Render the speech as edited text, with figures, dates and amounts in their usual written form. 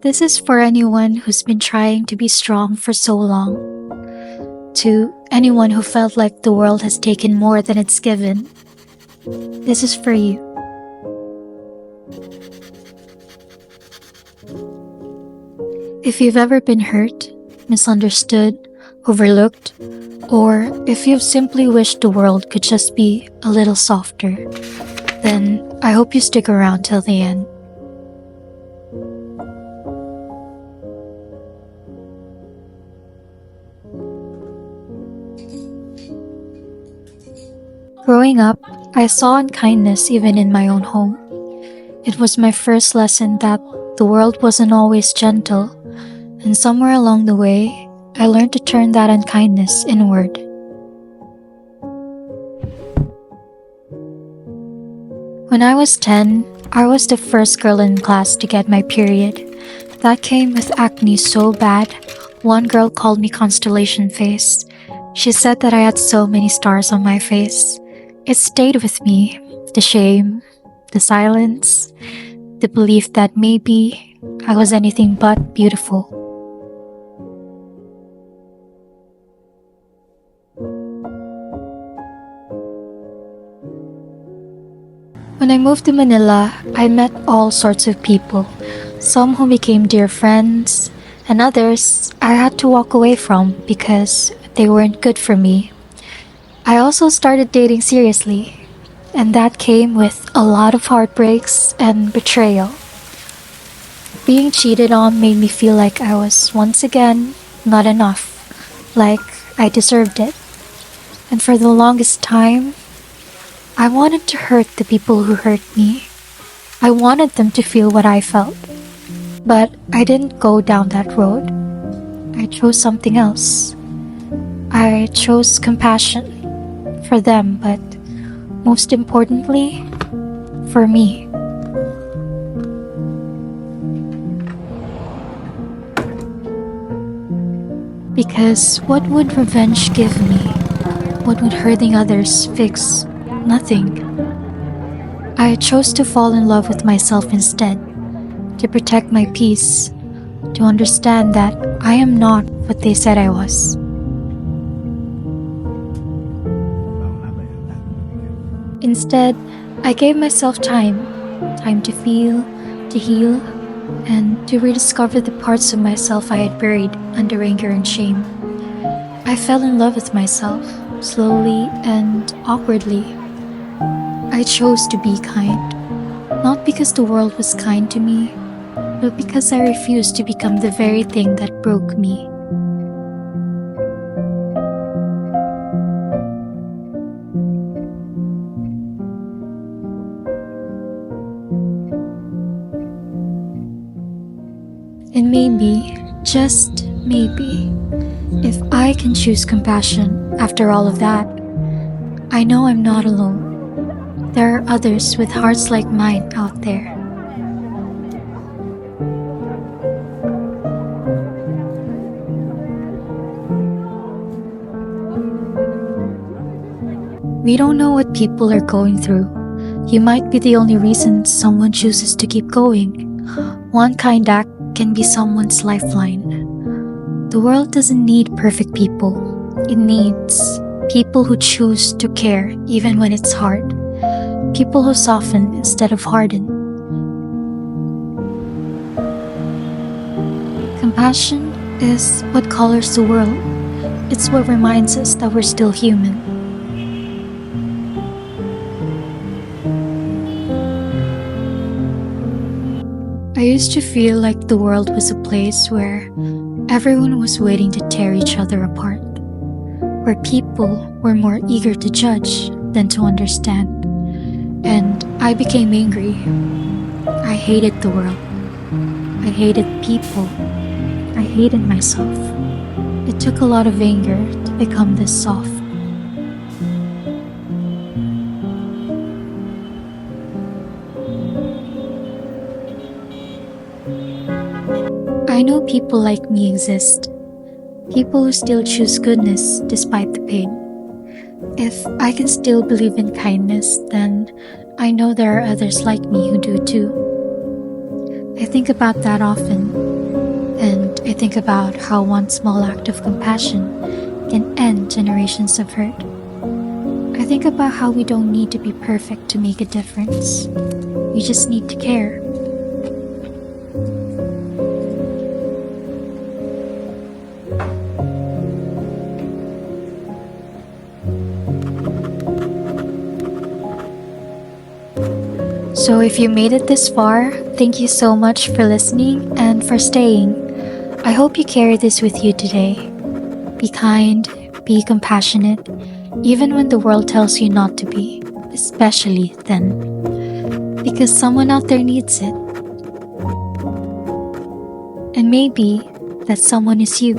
This is for anyone who's been trying to be strong for so long. To anyone who felt like the world has taken more than it's given. This is for you. If you've ever been hurt, misunderstood, overlooked, or if you've simply wished the world could just be a little softer, then I hope you stick around till the end. Growing up, I saw unkindness even in my own home. It was my first lesson that the world wasn't always gentle, and somewhere along the way, I learned to turn that unkindness inward. When I was 10, I was the first girl in class to get my period. That came with acne so bad, one girl called me constellation face. She said that I had so many stars on my face. It stayed with me, the shame, the silence, the belief that maybe I was anything but beautiful. When I moved to Manila, I met all sorts of people, some who became dear friends, and others I had to walk away from because they weren't good for me. I also started dating seriously, and that came with a lot of heartbreaks and betrayal. Being cheated on made me feel like I was once again not enough, like I deserved it. And for the longest time, I wanted to hurt the people who hurt me. I wanted them to feel what I felt. But I didn't go down that road. I chose something else. I chose compassion for them, but most importantly, for me. Because what would revenge give me? What would hurting others fix? Nothing. I chose to fall in love with myself instead, to protect my peace, to understand that I am not what they said I was. Instead, I gave myself time to feel, to heal, and to rediscover the parts of myself I had buried under anger and shame. I fell in love with myself, slowly and awkwardly. I chose to be kind, not because the world was kind to me, but because I refused to become the very thing that broke me. And maybe, just maybe, if I can choose compassion after all of that, I know I'm not alone. There are others with hearts like mine out there. We don't know what people are going through. You might be the only reason someone chooses to keep going. One kind act can be someone's lifeline. The world doesn't need perfect people. It needs people who choose to care even when it's hard. People who soften instead of harden. Compassion is what colors the world. It's what reminds us that we're still human. I used to feel like the world was a place where everyone was waiting to tear each other apart, where people were more eager to judge than to understand. And I became angry. I hated the world. I hated people. I hated myself. It took a lot of anger to become this soft. I know people like me exist. People who still choose goodness despite the pain. If I can still believe in kindness, then I know there are others like me who do too. I think about that often. I think about how one small act of compassion can end generations of hurt. I think about how we don't need to be perfect to make a difference. We just need to care. So if you made it this far, thank you so much for listening and for staying. I hope you carry this with you today. Be kind, be compassionate, even when the world tells you not to be, especially then, because someone out there needs it. And maybe that someone is you.